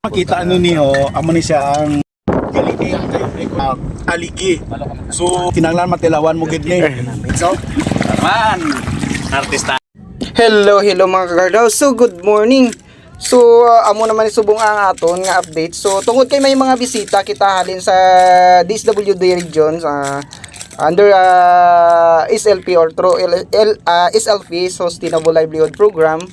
Makita ano niyo, amo ni siya ang galini ang kayo aligi. So kinahanglan matilawan mo gid ni. So, man, artista. Hello mga kagardaw. So good morning. So amo naman isubong ang aton nga update. So tungod kay may mga bisita kita halin sa DSWD regions under SLP or through SLP Sustainable Livelihood Program.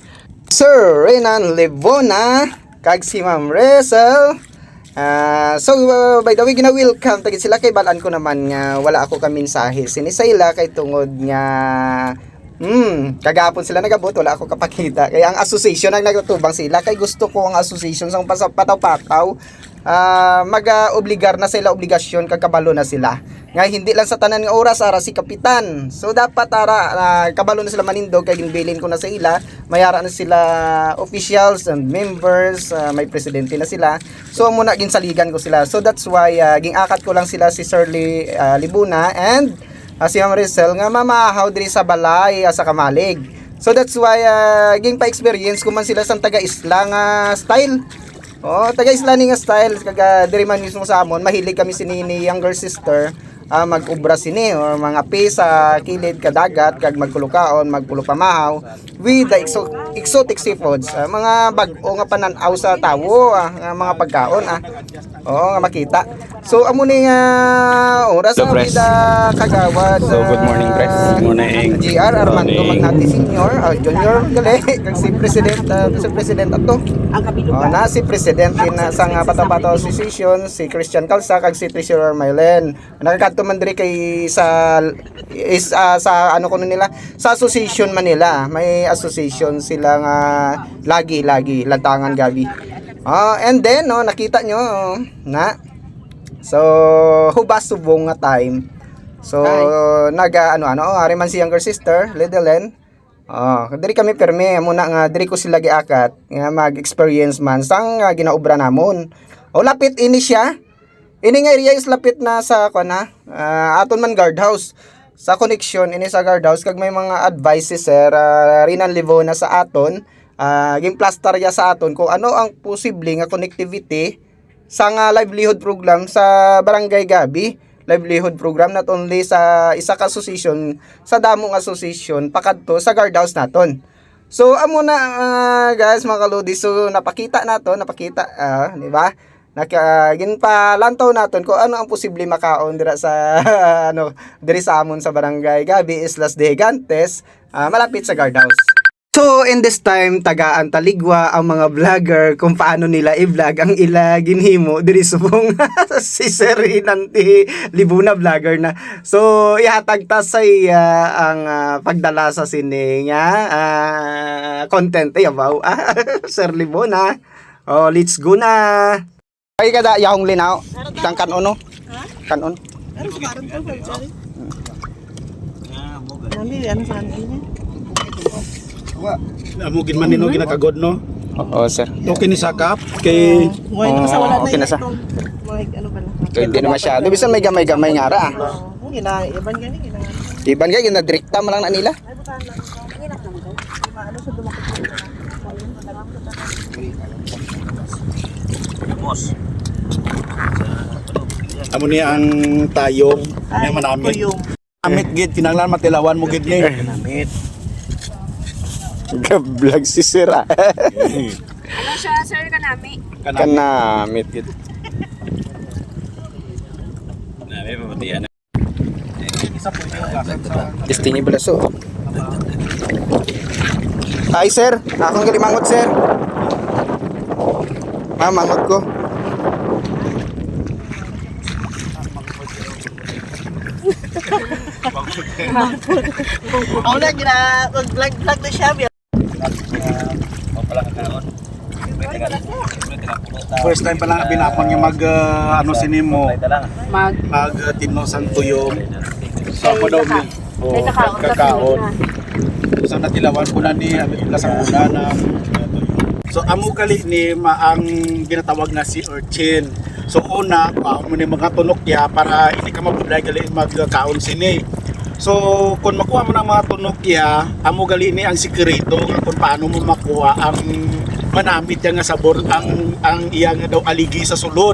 Sir Renan Lebona kag si Ma'am Resel. By the way, gina-welcome tagid sila kay balaan ko naman nga wala ako ka mensahe sinisayla kay tungod nga kagapon sila nagabot wala ako kapakita kaya ang association ang nagtutubang sila kay gusto ko ang association sang pataw-pataw mag-obligar na sila obligasyon kag kabalo na sila nga hindi lang sa tanan nga oras ara si kapitan. So dapat kabalo na sila manindog kay ginbilin ko na sa ila, mayara na sila officials and members, may presidente na sila. So muna ginsaligan ko sila. So that's why gingakat ko lang sila si Sir Libuna and si Ma'am Resel nga mamahaw diri sa balay sa Kamalig. So that's why ging pa-experience ko man sila sa taga-isla nga style. Taga-isla ni nga style kaga diri man mismo sa amon mahilig kami sinini younger sister mag-ubra sini or mga sa kilid kadagat kag magkulukaon magpulupamahaw with the exotic seafoods, mga bag-o nga pananaw sa tawo nga mga pagkaon nga makita. So amo ni nga oras sa vida kagawad. So good morning, press. Good morning. GR Armando Magnati Senior, Junior gali kag si President Vice President ato. Na si President na sa Pataw-Pataw Association si Christian Calsa kag si Treasurer Mylen. Nakakadto man diri kay sa ano kuno nila sa association man nila. May association sila nga lagi lantangan gabi. And then nakita nyo na so hubas subong nga time. So ari man si younger sister Lidelen. Diri kami perme muna nga diri ko sila giakat nga mag-experience man sang ginaubra namon. Lapit ini siya. Ini nga area is lapit na sa aton man guardhouse. Sa connection ini sa guardhouse kag may mga advices sir Renan Lebona sa aton. Ging plaster ya sa aton kung ano ang posible nga connectivity sa nga livelihood program sa Barangay Gabi. Livelihood program not only sa isa ka association sa damong association pakadto sa guardhouse naton. So amo na guys mga kaludi, so napakita di ba? Ginpalantaw naton kung ano ang posible makaon dira sa diri sa amon sa Barangay Gabi Islas de Gigantes, malapit sa guardhouse. So in this time tagaan taligwa ang mga vlogger kung paano nila i-vlog ang ila ginhimo diri subong si Sir Inanti Libuna vlogger na. So ihatag ta sa ang pagdala sa sini nga content yabaw Sir Libuna. Let's go na. Ay kada yahong linaw tang kanon kanon. Ano ko baron ko sorry. Nami ano sa kanina? Amo gid man nino ginakagod no. Oo, sir. Okay ni sakap kay Okay na sa. Ano pala? Hindi na masyado. Bisan may gamay-gamay nga ra. Iban gani gina. Iban ka ginadrikta man lang na nila. Ay butan na. Inginap naman ko. Ano sa dumakot. amo ni ang tayong nga manamit. Amit gid kinahanglan matilawan mo gid ni. Namit. Vlog si Sir. Ano siya, sir, kanami? Kanamit gid. Nami pamatian. Destiny Balaso. Hi sir, akong galimangot sir. Mangot ko. Ako na gina vlog na siya. First time pa lang binapon yung mag sinimo. Mag tinosan tuyong. So ako daw ni kakaon. So natilawan ko na ni sa una na so amo kali ni ang ginatawag na si urchin. So una mo ni mga tunokya para hindi ka mabulay gali magkaon sini. So kung makuha mo ng mga tunokya, amo gali ni ang sikreto kung paano mo makuha ang manamit yang nga sabor ang iya nga daw aligi sa sulod.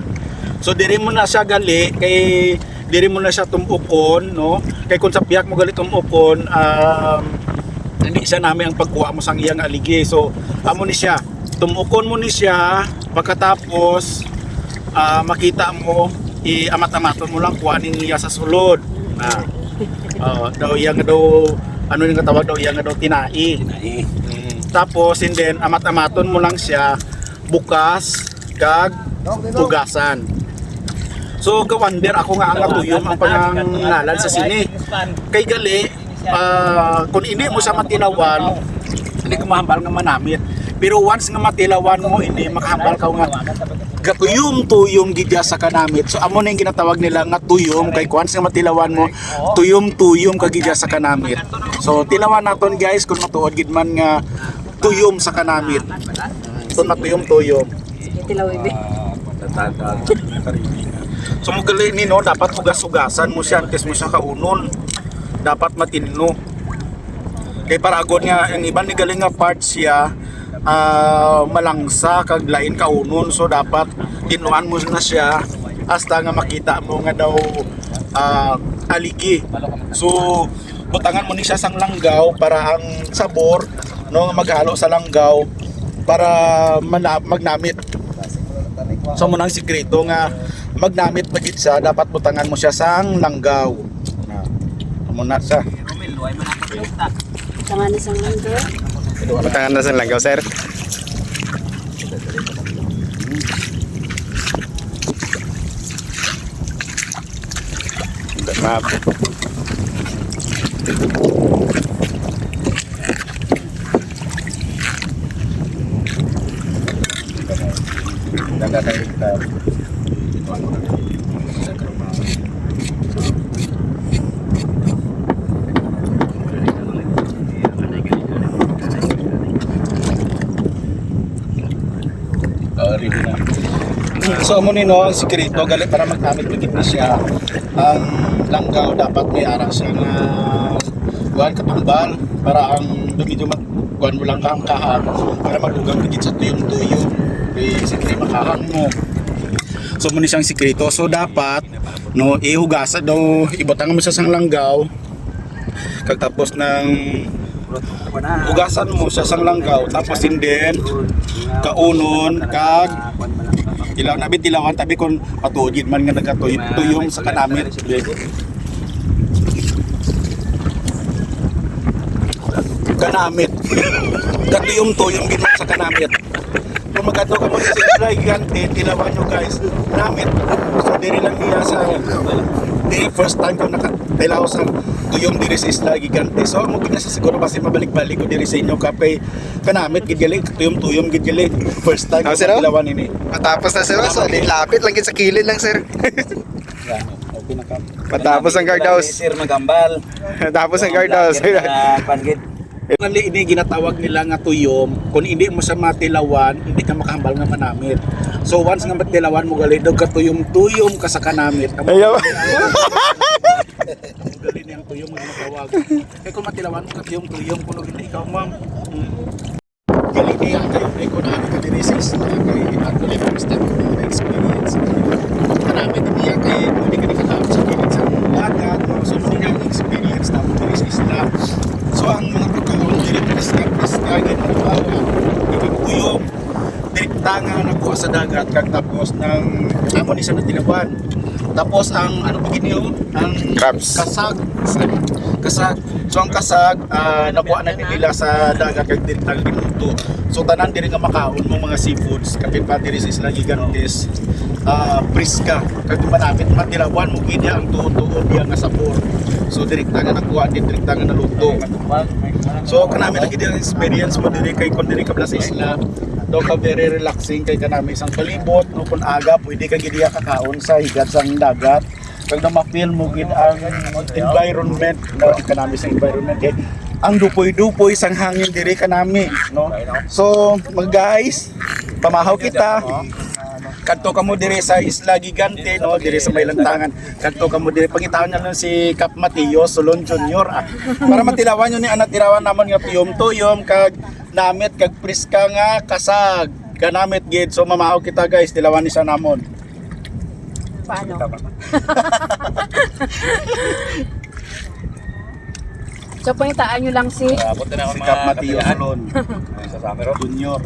So diri mo na siya gali kay diri mo na siya tumupon, no? Kay kung sa piyak mo gali tumupon, hindi siya nami ang pagkuha mo sang iyang aligi. So amo ni siya, tumukon mo ni siya, pagkatapos makita mo amat-amaton mo lang kuhanin niya sa sulod. Daw iya nga daw ano yung katawag daw iya nga daw tinai. Tapos and then amat-amaton mo lang siya bukas kag tugasan. So gawander ako nga ang atuyom ang pangangalan sa sini. Kay gali kung hindi mo siya matilawan, hindi ka mahambal nga manamit. Pero once nga matilawan mo, hindi makahambal ka nga gatuyom-tuyom gidya sa kanamit. So amo na yung ginatawag nila nga tuyom, kay once nga matilawan mo, tuyom-tuyom ka gidya sa kanamit. So tilawan naton guys kung matuod gid man nga tuyom sa kanamit. So matuyom-tuyom. Tilaw ibe. So mugali ni no, dapat hugas-hugasan mo siya antes mo siya kaunon. Dapat matinno. Kay paragon nga ang iban ni galing nga parts siya malangsa kag lain kaunon, so dapat tinuan mo na siya hasta nga makita mo nga daw aligi. So butangan mo ni siya sang langgaw para ang sabor no maghalo sa langgaw para magnamit. So mo nang sikreto nga magnamit pagit siya, dapat butangan mo siya sang langgaw. Muna siya. Tama na sang langgaw. Patangan na sa langgaw, sir. Map. So mo ni no, ang sikreto gali para magnamit pagit na siya. Ang langgaw dapat may arang siya nga kuan katumbal para ang dumi-dumat kuan mo lang kahang para magugang pagit sa tuyong-tuyong. Sikreto makahang mo. So mo ni siyang sikreto. So dapat no ihugasan daw ibutang mo sa sang langgaw. Kag tapos ng hugasan mo sa sang langgaw tapos then kaunon kag tilaw nabi tilawan tabi kon patugid man nga nagatuyom sa kanamit. Kanamit. Gatuyom-tuyom gid sa kanamit. Kung magato ka mo sa isla gigante, tilawan nyo guys, namit. So diri lang niya sa diri first time ko nakatilaw sa tuyom diri sa isla gigante. So mo gid na sa siguro basi mabalik-balik ko diri sa inyo kapay kanamit gid gali, tuyom-tuyom gid gali. First time ko tilawan ini. Matapos na sir, so lapit lang gid sa kilid lang sir. Okay na ka. Matapos ang guardhouse. Sir magambal. Tapos ang guardhouse. Pangit. Ini ginatawag nila nga tuyom, kung hindi mo siya matilawan, hindi ka makahambal nga manamit. So once nga matilawan mo gali daw katuyom-tuyom ka sa kanamit. Ayaw. Gali niyang tuyom nga matawag. Kaya kung matilawan mo katuyom-tuyom kuno hindi ikaw ma'am. Gali niya kayo ay kung ano ka diri sa isla kay ato ni first time ko na experience. Kanamit niya kay hindi ka nakatawag sa kilid sa dagat, so hindi niya experience na mo diri sa isla. So ang mga pagkaon diri pista gid ang bawa ikiguyom direkta nga nakuha sa dagat kag tapos ng amo ni sa natilawan. Tapos ang ano paginiyo ang Crabs. kasag. So ang kasag nakuha na nila sa dagat kag direkta ginuto. So tanan diri nga makaon mo mga seafoods kapit pa diri sa Isla Gigantes. Priska kag manamit matilawan mo gid ang tuod-tuod diya nga sabor. So direkta nga nakuha din direkta nga naluto. So kanami lagi din ang experience mo diri kay kon diri ka sa isla. Do ka very relaxing kay kanami isang palibot no kun aga pwede ka gid kakaon sa higat sang dagat. Kag na ma-feel mo gid ang environment no kanami sa environment kay ang dupoy-dupoy sang hangin diri kanami no. So mga guys, pamahaw kita. Kadto kamo dire sa Isla Gigante no, dire sa may lantangan. Kadto kamo dire pangitawon na lang si Cap Mateo Solon Jr. Para matilawan nyo ni anak tirawan namon nga tuyom-tuyom kag namit kag priska nga kasag ganamit gid. So mamahaw kita guys, tilawan ni sa namon. Paano? So, pungitaan nyo lang si... Abot na ako Si Kap mga Mateo kapilaan. Solon Sa Samero. Junior.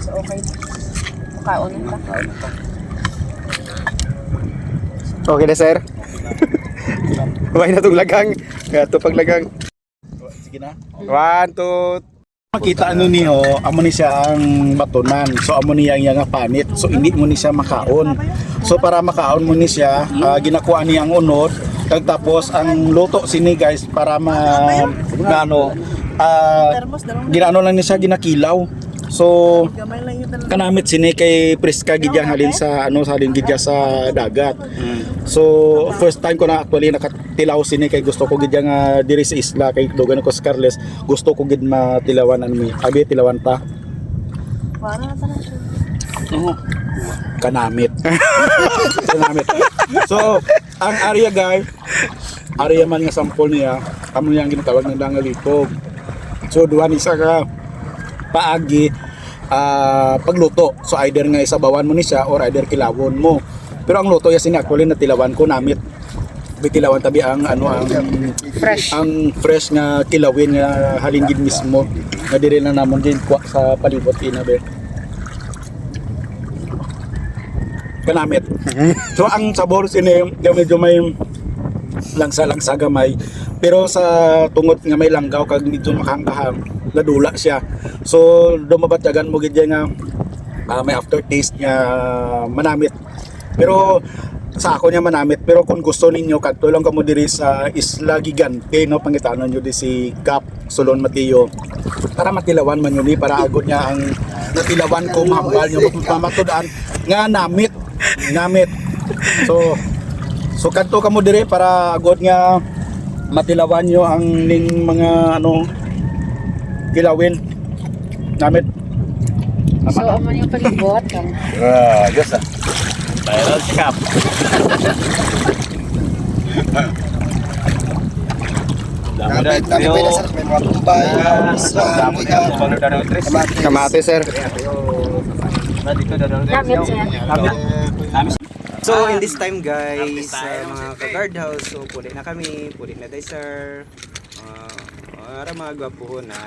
So, okay. Makaon ka. Okay na, sir. Kumain na itong lagang. Kaya ito paglagang. Sige na. 1, 2, Makita ano niyo, amo ni siya ang batunan. So amo niya ang nga panit. So hindi mo ni siya makaon. So para makaon mo ni siya, ginakuha niya ang unod. Kag tapos ang luto sini guys para ano ginaano lang ni siya ginakilaw. So Gamay lang yung dalawa. kanamit sini kay Priska gidyang halin sa ano sa halin gidya sa dagat. So first time ko na actually nakatilaw sini kay gusto ko gidya nga diri sa isla kay dugan ko sa Carles, gusto ko gid matilawan mi. Abi tilawan ta. Para na tanan siya. Kanamit. Kanamit. So ang area guys, area man nga sample niya, amo niya ang ginatawag ng dangalipog. So duha ni sa ka paagi pagluto. So either nga isabawan mo ni siya or either kilawon mo. Pero ang luto yasin actually na tilawan ko namit. Bitilawan tabi ang ano ang Fresh. ang fresh nga kilawin nga halingid mismo. Nga diri na namon din kwa sa palibot inabe. Kanamit. So ang sabor sini medyo may langsa-langsa gamay. Pero sa tungod nga may langgaw kag medyo makangkahang nadula siya. So dumabatagan mo gid nga may aftertaste nga manamit. Pero sa ako niya manamit, pero kung gusto ninyo kadto lang kamo diri sa Isla Gigante no pangitanon niyo di si Kap Solon Mateo. Para matilawan man yun para agod niya ang natilawan ko mahambal niyo mapamatud-an nga namit. So kadto kamo diri para agod nga matilawan nyo ang ning mga ano kilawin namit. So, amo yung palibot. Yes ah. Viral Cup. Dami na. kamate, sir. Namit siya. So in this time guys, mga ka-guard house, so puli na kami, puli na tayo sir. Para mga gwapuhon na.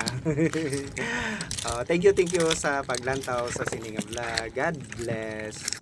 Thank you sa paglantaw sa Sininga Vlog. God bless.